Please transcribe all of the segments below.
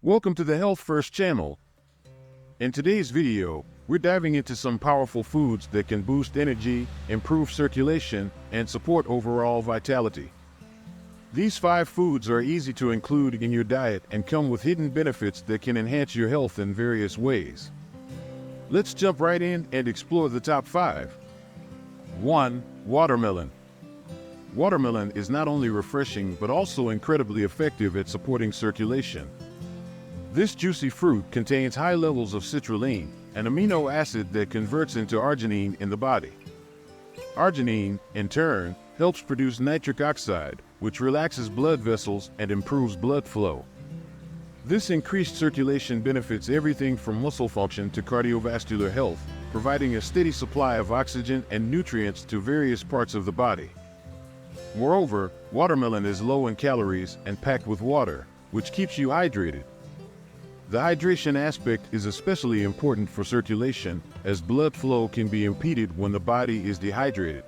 Welcome to the Health First channel. In today's video, we're diving into some powerful foods that can boost energy, improve circulation, and support overall vitality. These 5 foods are easy to include in your diet and come with hidden benefits that can enhance your health in various ways. Let's jump right in and explore the top 5. 1. Watermelon. Watermelon is not only refreshing but also incredibly effective at supporting circulation. This juicy fruit contains high levels of citrulline, an amino acid that converts into arginine in the body. Arginine, in turn, helps produce nitric oxide, which relaxes blood vessels and improves blood flow. This increased circulation benefits everything from muscle function to cardiovascular health, providing a steady supply of oxygen and nutrients to various parts of the body. Moreover, watermelon is low in calories and packed with water, which keeps you hydrated. The hydration aspect is especially important for circulation, as blood flow can be impeded when the body is dehydrated.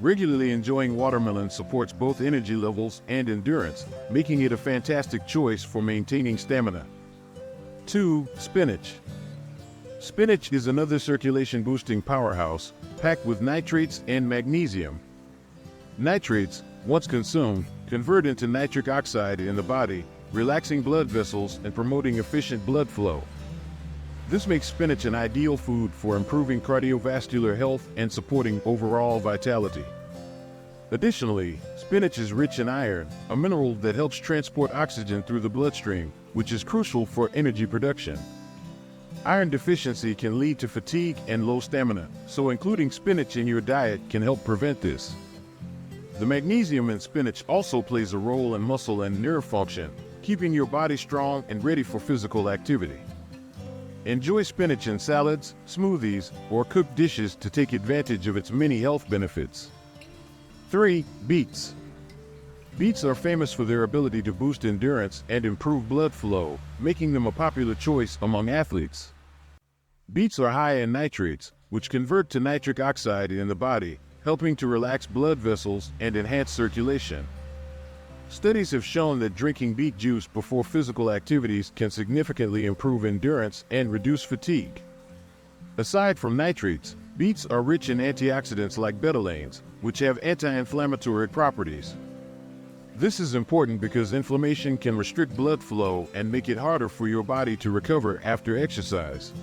Regularly enjoying watermelon supports both energy levels and endurance, making it a fantastic choice for maintaining stamina. 2. Spinach. Spinach is another circulation-boosting powerhouse, packed with nitrates and magnesium. Nitrates, once consumed, convert into nitric oxide in the body, relaxing blood vessels and promoting efficient blood flow. This makes spinach an ideal food for improving cardiovascular health and supporting overall vitality. Additionally, spinach is rich in iron, a mineral that helps transport oxygen through the bloodstream, which is crucial for energy production. Iron deficiency can lead to fatigue and low stamina, so including spinach in your diet can help prevent this. The magnesium in spinach also plays a role in muscle and nerve function, keeping your body strong and ready for physical activity. Enjoy spinach in salads, smoothies, or cooked dishes to take advantage of its many health benefits. 3. Beets. Beets are famous for their ability to boost endurance and improve blood flow, making them a popular choice among athletes. Beets are high in nitrates, which convert to nitric oxide in the body, helping to relax blood vessels and enhance circulation. Studies have shown that drinking beet juice before physical activities can significantly improve endurance and reduce fatigue. Aside from nitrates, beets are rich in antioxidants like betalains, which have anti-inflammatory properties. This is important because inflammation can restrict blood flow and make it harder for your body to recover after exercise.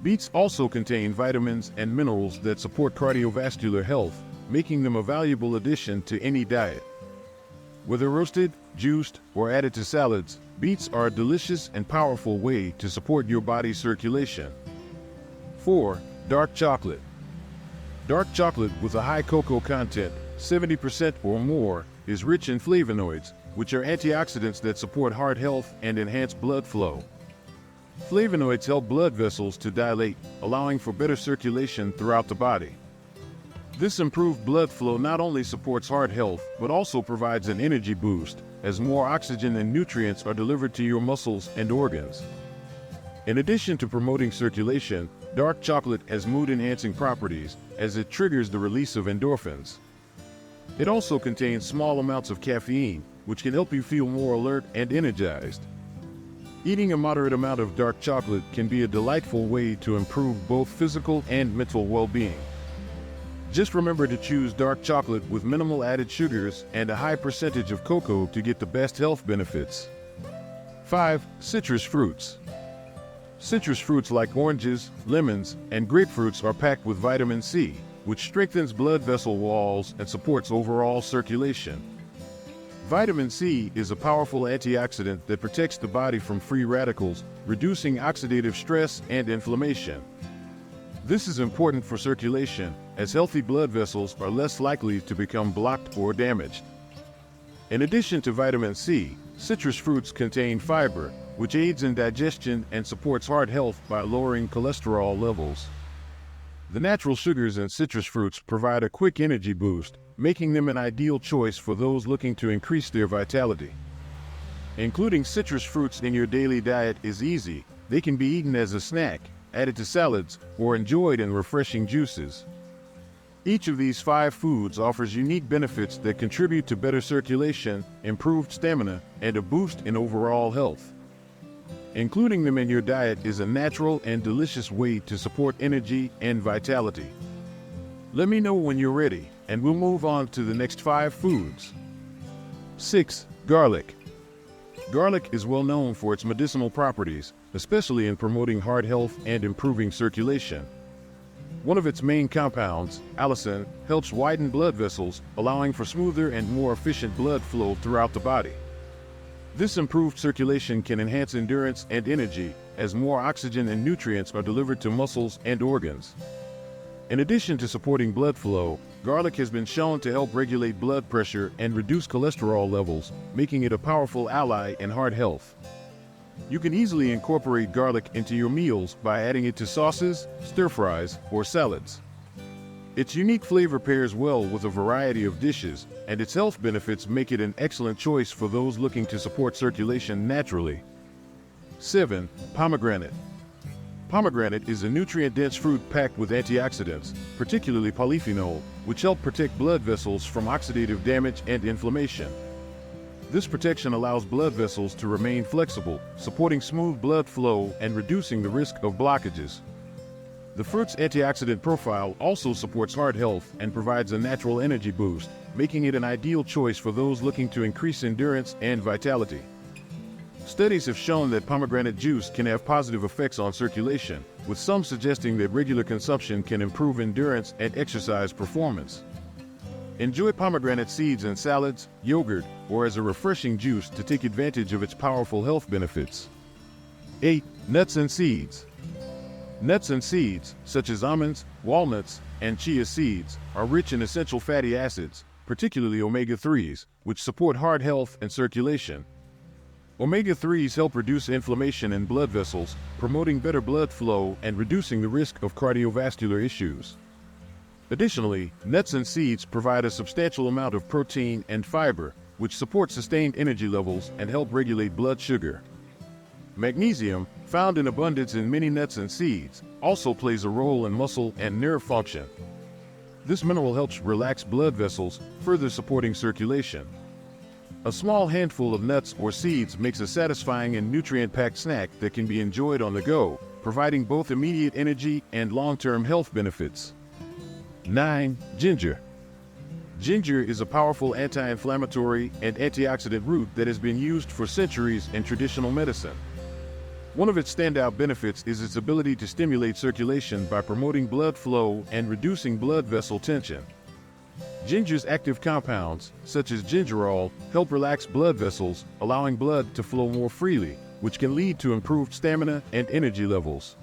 Beets also contain vitamins and minerals that support cardiovascular health, making them a valuable addition to any diet. Whether roasted, juiced, or added to salads, beets are a delicious and powerful way to support your body's circulation. 4. Dark chocolate. Dark chocolate with a high cocoa content, 70% or more, is rich in flavonoids, which are antioxidants that support heart health and enhance blood flow. Flavonoids help blood vessels to dilate, allowing for better circulation throughout the body. This improved blood flow not only supports heart health, but also provides an energy boost, as more oxygen and nutrients are delivered to your muscles and organs. In addition to promoting circulation, dark chocolate has mood-enhancing properties, as it triggers the release of endorphins. It also contains small amounts of caffeine, which can help you feel more alert and energized. Eating a moderate amount of dark chocolate can be a delightful way to improve both physical and mental well-being. Just remember to choose dark chocolate with minimal added sugars and a high percentage of cocoa to get the best health benefits. 5. Citrus fruits. Citrus fruits like oranges, lemons, and grapefruits are packed with vitamin C, which strengthens blood vessel walls and supports overall circulation. Vitamin C is a powerful antioxidant that protects the body from free radicals, reducing oxidative stress and inflammation. This is important for circulation, as healthy blood vessels are less likely to become blocked or damaged. In addition to vitamin C, citrus fruits contain fiber, which aids in digestion and supports heart health by lowering cholesterol levels. The natural sugars in citrus fruits provide a quick energy boost, making them an ideal choice for those looking to increase their vitality. Including citrus fruits in your daily diet is easy. They can be eaten as a snack, added to salads, or enjoyed in refreshing juices. Each of these 5 foods offers unique benefits that contribute to better circulation, improved stamina, and a boost in overall health. Including them in your diet is a natural and delicious way to support energy and vitality. Let me know when you're ready, and we'll move on to the next 5 foods. 6. Garlic. Garlic is well known for its medicinal properties, especially in promoting heart health and improving circulation. One of its main compounds, allicin, helps widen blood vessels, allowing for smoother and more efficient blood flow throughout the body. This improved circulation can enhance endurance and energy, as more oxygen and nutrients are delivered to muscles and organs. In addition to supporting blood flow, garlic has been shown to help regulate blood pressure and reduce cholesterol levels, making it a powerful ally in heart health. You can easily incorporate garlic into your meals by adding it to sauces, stir-fries, or salads. Its unique flavor pairs well with a variety of dishes, and its health benefits make it an excellent choice for those looking to support circulation naturally. 7. Pomegranate. Pomegranate is a nutrient-dense fruit packed with antioxidants, particularly polyphenol, which help protect blood vessels from oxidative damage and inflammation. This protection allows blood vessels to remain flexible, supporting smooth blood flow and reducing the risk of blockages. The fruit's antioxidant profile also supports heart health and provides a natural energy boost, making it an ideal choice for those looking to increase endurance and vitality. Studies have shown that pomegranate juice can have positive effects on circulation, with some suggesting that regular consumption can improve endurance and exercise performance. Enjoy pomegranate seeds in salads, yogurt, or as a refreshing juice to take advantage of its powerful health benefits. 8. Nuts and seeds. Nuts and seeds, such as almonds, walnuts, and chia seeds, are rich in essential fatty acids, particularly omega-3s, which support heart health and circulation. Omega-3s help reduce inflammation in blood vessels, promoting better blood flow and reducing the risk of cardiovascular issues. Additionally, nuts and seeds provide a substantial amount of protein and fiber, which support sustained energy levels and help regulate blood sugar. Magnesium, found in abundance in many nuts and seeds, also plays a role in muscle and nerve function. This mineral helps relax blood vessels, further supporting circulation. A small handful of nuts or seeds makes a satisfying and nutrient-packed snack that can be enjoyed on the go, providing both immediate energy and long-term health benefits. 9. Ginger. Ginger is a powerful anti-inflammatory and antioxidant root that has been used for centuries in traditional medicine. One of its standout benefits is its ability to stimulate circulation by promoting blood flow and reducing blood vessel tension. Ginger's active compounds, such as gingerol, help relax blood vessels, allowing blood to flow more freely, which can lead to improved stamina and energy levels.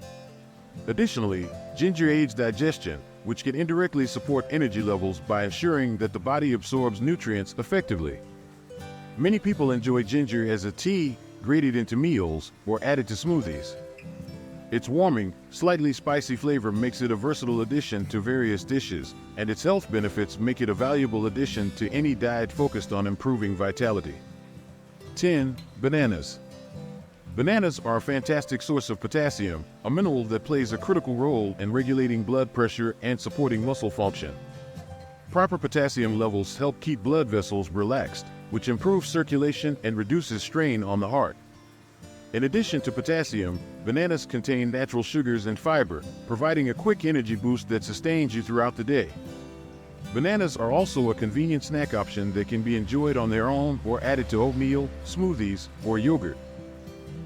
Additionally, ginger aids digestion, which can indirectly support energy levels by ensuring that the body absorbs nutrients effectively. Many people enjoy ginger as a tea, grated into meals, or added to smoothies. Its warming, slightly spicy flavor makes it a versatile addition to various dishes, and its health benefits make it a valuable addition to any diet focused on improving vitality. 10. Bananas. Bananas are a fantastic source of potassium, a mineral that plays a critical role in regulating blood pressure and supporting muscle function. Proper potassium levels help keep blood vessels relaxed, which improves circulation and reduces strain on the heart. In addition to potassium, bananas contain natural sugars and fiber, providing a quick energy boost that sustains you throughout the day. Bananas are also a convenient snack option that can be enjoyed on their own or added to oatmeal, smoothies, or yogurt.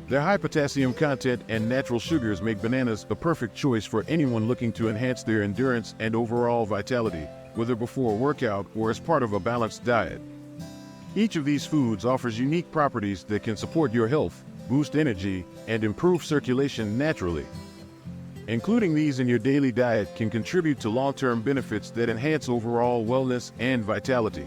Their high potassium content and natural sugars make bananas a perfect choice for anyone looking to enhance their endurance and overall vitality, whether before a workout or as part of a balanced diet. Each of these foods offers unique properties that can support your health, boost energy, and improve circulation naturally. Including these in your daily diet can contribute to long-term benefits that enhance overall wellness and vitality.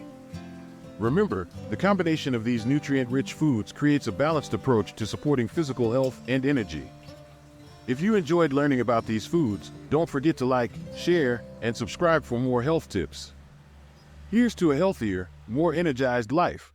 Remember, the combination of these nutrient-rich foods creates a balanced approach to supporting physical health and energy. If you enjoyed learning about these foods, don't forget to like, share, and subscribe for more health tips. Here's to a healthier, more energized life.